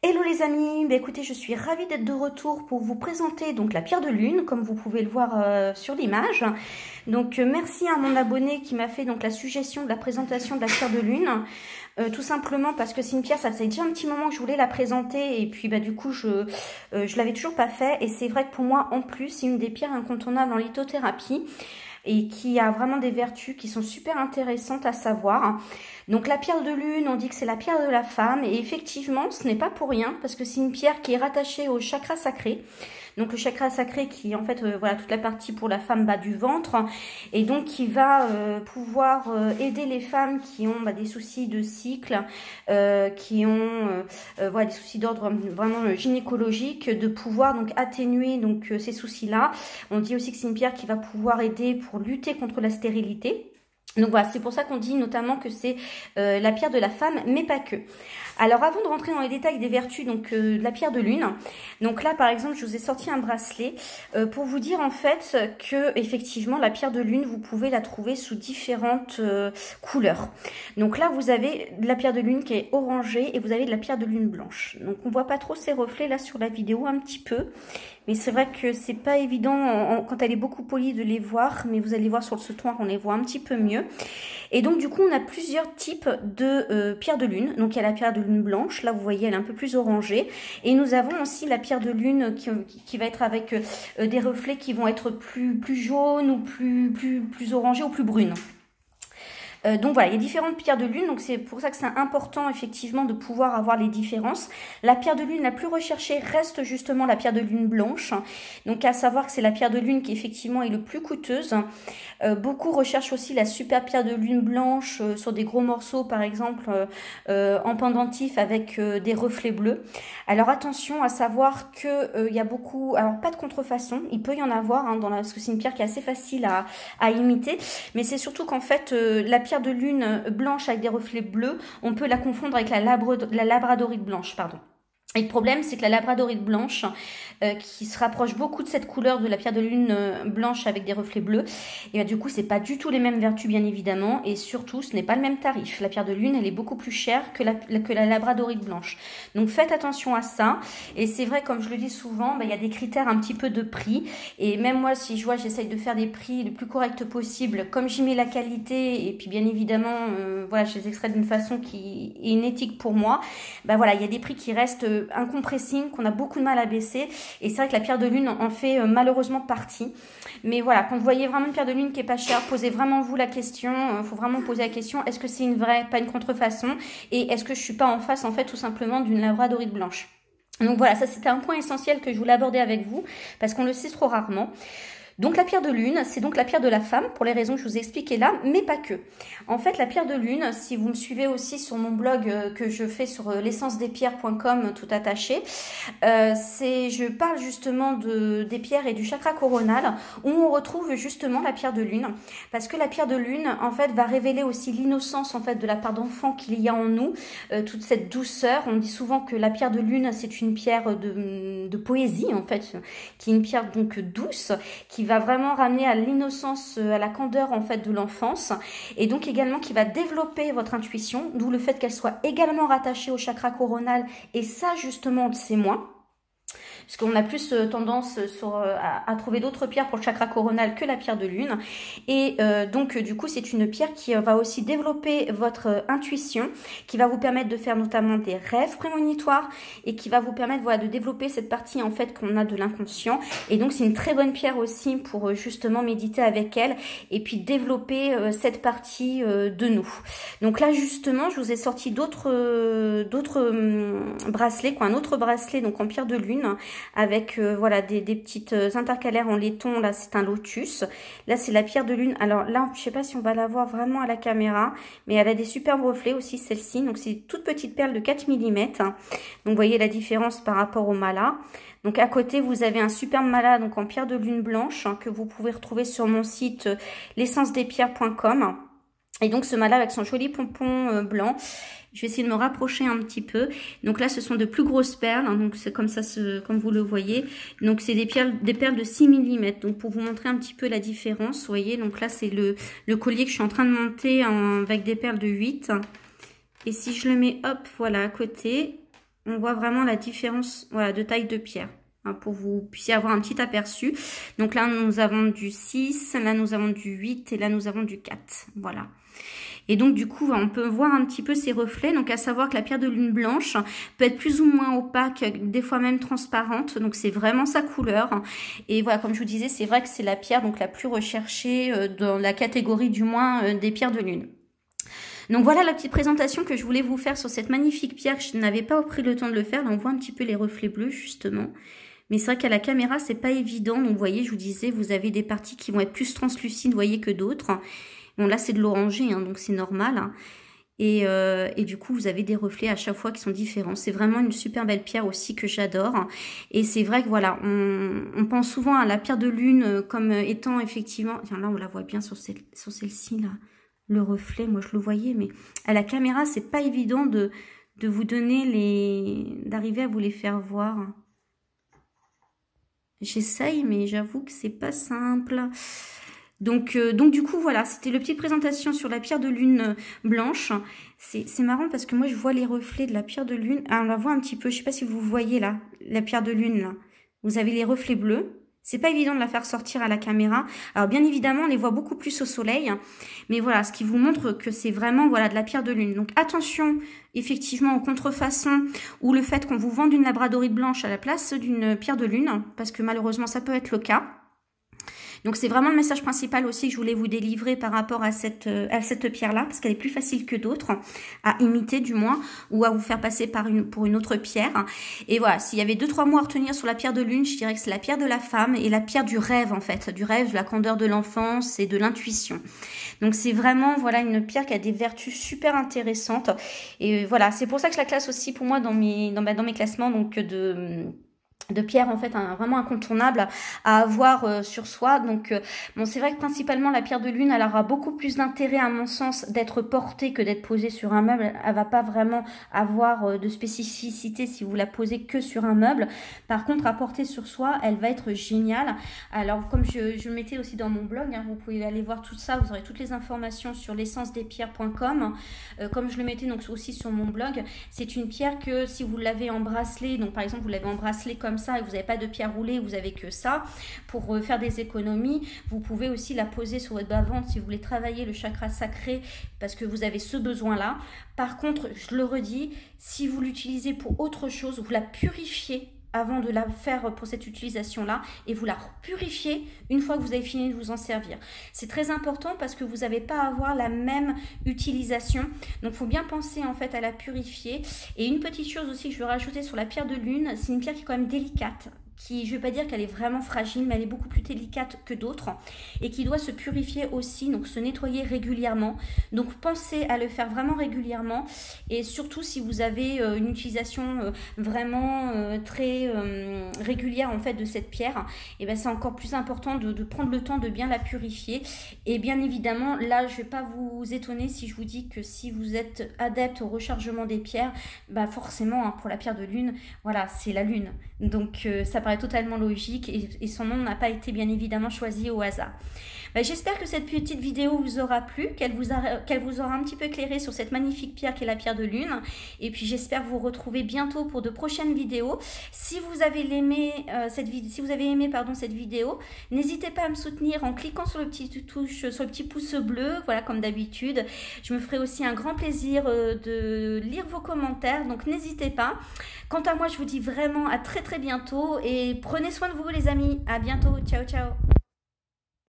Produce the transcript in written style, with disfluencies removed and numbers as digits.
Hello les amis, écoutez, je suis ravie d'être de retour pour vous présenter donc la pierre de lune, comme vous pouvez le voir sur l'image. Donc merci à mon abonné qui m'a fait donc la suggestion de la présentation de la pierre de lune. Tout simplement parce que c'est une pierre, ça faisait déjà un petit moment que je voulais la présenter et puis du coup je l'avais toujours pas fait. Et c'est vrai que pour moi en plus c'est une des pierres incontournables en lithothérapie et qui a vraiment des vertus qui sont super intéressantes à savoir. Donc la pierre de lune, on dit que c'est la pierre de la femme, et effectivement ce n'est pas pour rien parce que c'est une pierre qui est rattachée au chakra sacré. Donc le chakra sacré qui est en fait voilà toute la partie pour la femme bas du ventre, et donc qui va pouvoir aider les femmes qui ont des soucis de cycle, qui ont voilà, des soucis d'ordre vraiment gynécologique, de pouvoir donc atténuer donc ces soucis-là. On dit aussi que c'est une pierre qui va pouvoir aider pour lutter contre la stérilité. Donc voilà, c'est pour ça qu'on dit notamment que c'est la pierre de la femme, mais pas que. Alors avant de rentrer dans les détails des vertus donc de la pierre de lune, donc là par exemple je vous ai sorti un bracelet pour vous dire en fait que effectivement la pierre de lune vous pouvez la trouver sous différentes couleurs. Donc là vous avez de la pierre de lune qui est orangée et vous avez de la pierre de lune blanche. Donc on voit pas trop ces reflets là sur la vidéo, un petit peu. Mais c'est vrai que c'est pas évident quand elle est beaucoup polie de les voir, mais vous allez voir sur le sautoir, on les voit un petit peu mieux. Et donc du coup on a plusieurs types de pierre de lune. Donc il y a la pierre de lune blanche, là vous voyez elle est un peu plus orangée. Et nous avons aussi la pierre de lune qui va être avec des reflets qui vont être plus jaunes ou plus orangés ou plus brunes. Donc voilà, il y a différentes pierres de lune, donc c'est pour ça que c'est important effectivement de pouvoir avoir les différences. La pierre de lune la plus recherchée reste justement la pierre de lune blanche, donc à savoir que c'est la pierre de lune qui effectivement est le plus coûteuse. Beaucoup recherchent aussi la super pierre de lune blanche sur des gros morceaux par exemple en pendentif avec des reflets bleus. Alors attention à savoir que il y a beaucoup, alors pas de contrefaçon, il peut y en avoir parce que c'est une pierre qui est assez facile à imiter, mais c'est surtout qu'en fait la pierre de lune blanche avec des reflets bleus, on peut la confondre avec la labradorite blanche, pardon. Et le problème, c'est que la labradorite blanche, qui se rapproche beaucoup de cette couleur de la pierre de lune blanche avec des reflets bleus, et du coup, c'est pas du tout les mêmes vertus, bien évidemment, et surtout, ce n'est pas le même tarif. La pierre de lune, elle est beaucoup plus chère que la labradorite blanche. Donc, faites attention à ça. Et c'est vrai, comme je le dis souvent, il y a des critères un petit peu de prix. Et même moi, si je vois, j'essaye de faire des prix le plus correct possible, comme j'y mets la qualité, et puis bien évidemment, voilà, je les extrais d'une façon qui est une éthique pour moi. Voilà, il y a des prix qui restent un compressing qu'on a beaucoup de mal à baisser, et c'est vrai que la pierre de lune en fait malheureusement partie. Mais voilà, quand vous voyez vraiment une pierre de lune qui est pas chère, posez vraiment vous la question, faut vraiment poser la question, est-ce que c'est une vraie, pas une contrefaçon, et est-ce que je suis pas en face en fait tout simplement d'une labradorite blanche. Donc voilà, ça c'était un point essentiel que je voulais aborder avec vous, parce qu'on le sait trop rarement. Donc la pierre de lune, c'est donc la pierre de la femme, pour les raisons que je vous ai expliquées là, mais pas que. En fait, la pierre de lune, si vous me suivez aussi sur mon blog que je fais sur l'essence-des-pierres.com, tout attaché, je parle justement des pierres et du chakra coronal, où on retrouve justement la pierre de lune, parce que la pierre de lune, en fait, va révéler aussi l'innocence, en fait, de la part d'enfant qu'il y a en nous, toute cette douceur. On dit souvent que la pierre de lune, c'est une pierre de poésie, en fait, qui est une pierre donc douce, qui va vraiment ramener à l'innocence, à la candeur en fait de l'enfance, et donc également qui va développer votre intuition, d'où le fait qu'elle soit également rattachée au chakra coronal, et ça justement on le sait moins. Parce qu'on a plus tendance à trouver d'autres pierres pour le chakra coronal que la pierre de lune. Et donc, du coup, c'est une pierre qui va aussi développer votre intuition, qui va vous permettre de faire notamment des rêves prémonitoires, et qui va vous permettre de développer cette partie en fait qu'on a de l'inconscient. Et donc, c'est une très bonne pierre aussi pour justement méditer avec elle et puis développer cette partie de nous. Donc là, justement, je vous ai sorti d'autres bracelets, un autre bracelet donc en pierre de lune, avec voilà des petites intercalaires en laiton. Là c'est un lotus, là c'est la pierre de lune. Alors là je sais pas si on va la voir vraiment à la caméra, mais elle a des superbes reflets aussi celle-ci. Donc c'est une toute petite perle de 4 mm, donc vous voyez la différence par rapport au mala. Donc à côté vous avez un superbe mala donc en pierre de lune blanche, que vous pouvez retrouver sur mon site l'essence-des-pierres.com. Et donc ce mala avec son joli pompon blanc. Je vais essayer de me rapprocher un petit peu. Donc là, ce sont de plus grosses perles. Donc c'est comme ça, comme vous le voyez. Donc c'est des perles de 6 mm. Donc pour vous montrer un petit peu la différence, vous voyez. Donc là, c'est le collier que je suis en train de monter avec des perles de 8. Et si je le mets, hop, voilà, à côté. on voit vraiment la différence, voilà, de taille de pierre, hein, pour que vous puissiez avoir un petit aperçu. Donc là, nous avons du 6, là, nous avons du 8 et là, nous avons du 4. Voilà. Et donc, du coup, on peut voir un petit peu ces reflets. Donc, à savoir que la pierre de lune blanche peut être plus ou moins opaque, des fois même transparente. Donc, c'est vraiment sa couleur. Et voilà, comme je vous disais, c'est vrai que c'est la pierre donc la plus recherchée dans la catégorie, du moins, des pierres de lune. Donc voilà la petite présentation que je voulais vous faire sur cette magnifique pierre que je n'avais pas pris le temps de le faire. Là, on voit un petit peu les reflets bleus justement. Mais c'est vrai qu'à la caméra, c'est pas évident. Donc vous voyez, je vous disais, vous avez des parties qui vont être plus translucides, vous voyez, que d'autres. Bon là, c'est de l'orangé, hein, donc c'est normal. Hein. Et du coup, vous avez des reflets à chaque fois qui sont différents. C'est vraiment une super belle pierre aussi que j'adore. Et c'est vrai que voilà, on pense souvent à la pierre de lune comme étant effectivement... Tiens, là, on la voit bien sur celle-ci, là. Le reflet, moi je le voyais, mais à la caméra, c'est pas évident de vous donner d'arriver à vous les faire voir. J'essaye, mais j'avoue que c'est pas simple. Donc du coup, voilà, c'était le petite présentation sur la pierre de lune blanche. C'est marrant parce que moi, je vois les reflets de la pierre de lune. Ah, on la voit un petit peu, je sais pas si vous voyez là, la pierre de lune, là. Vous avez les reflets bleus. C'est pas évident de la faire sortir à la caméra. Alors bien évidemment, on les voit beaucoup plus au soleil. Mais voilà, ce qui vous montre que c'est vraiment voilà de la pierre de lune. Donc attention effectivement aux contrefaçons ou le fait qu'on vous vende une labradorite blanche à la place d'une pierre de lune. Parce que malheureusement, ça peut être le cas. Donc c'est vraiment le message principal aussi que je voulais vous délivrer par rapport à cette pierre-là, parce qu'elle est plus facile que d'autres à imiter du moins, ou à vous faire passer pour une autre pierre. Et voilà, s'il y avait 2-3 mots à retenir sur la pierre de lune, je dirais que c'est la pierre de la femme et la pierre du rêve en fait, du rêve, de la candeur de l'enfance et de l'intuition. Donc c'est vraiment voilà une pierre qui a des vertus super intéressantes. Et voilà, c'est pour ça que je la classe aussi pour moi dans mes classements donc de pierre en fait vraiment incontournable à avoir sur soi. Donc bon, c'est vrai que principalement la pierre de lune, elle aura beaucoup plus d'intérêt à mon sens d'être portée que d'être posée sur un meuble. Elle va pas vraiment avoir de spécificité si vous la posez que sur un meuble. Par contre, à porter sur soi, elle va être géniale. Alors comme je le mettais aussi dans mon blog, hein, vous pouvez aller voir tout ça, vous aurez toutes les informations sur l'essence-des-pierres.com. Comme je le mettais donc aussi sur mon blog, c'est une pierre que si vous l'avez en bracelet, donc par exemple vous l'avez en bracelet comme ça et vous n'avez pas de pierre roulée, vous avez que ça, pour faire des économies, vous pouvez aussi la poser sur votre bas-ventre si vous voulez travailler le chakra sacré parce que vous avez ce besoin-là. Par contre, je le redis, si vous l'utilisez pour autre chose, vous la purifiez avant de la faire pour cette utilisation-là et vous la purifiez une fois que vous avez fini de vous en servir. C'est très important parce que vous n'avez pas à avoir la même utilisation. Donc, il faut bien penser en fait à la purifier. Et une petite chose aussi que je veux rajouter sur la pierre de lune, c'est une pierre qui est quand même délicate. Qui, je ne vais pas dire qu'elle est vraiment fragile, mais elle est beaucoup plus délicate que d'autres et qui doit se purifier aussi, donc se nettoyer régulièrement. Donc pensez à le faire vraiment régulièrement et surtout si vous avez une utilisation vraiment très régulière en fait de cette pierre, et ben c'est encore plus important de prendre le temps de bien la purifier. Et bien évidemment, là je ne vais pas vous étonner si je vous dis que si vous êtes adepte au rechargement des pierres, bah forcément hein, pour la pierre de lune, voilà, c'est la lune. Donc ça paraît totalement logique et son nom n'a pas été bien évidemment choisi au hasard. J'espère que cette petite vidéo vous aura plu, qu'elle vous aura un petit peu éclairé sur cette magnifique pierre qui est la pierre de lune. Et puis j'espère vous retrouver bientôt pour de prochaines vidéos. Si vous avez aimé cette vidéo, n'hésitez pas à me soutenir en cliquant sur le petit pouce bleu, voilà comme d'habitude. Je me ferai aussi un grand plaisir de lire vos commentaires, donc n'hésitez pas. Quant à moi, je vous dis vraiment à très bientôt et prenez soin de vous les amis. À bientôt, ciao ciao.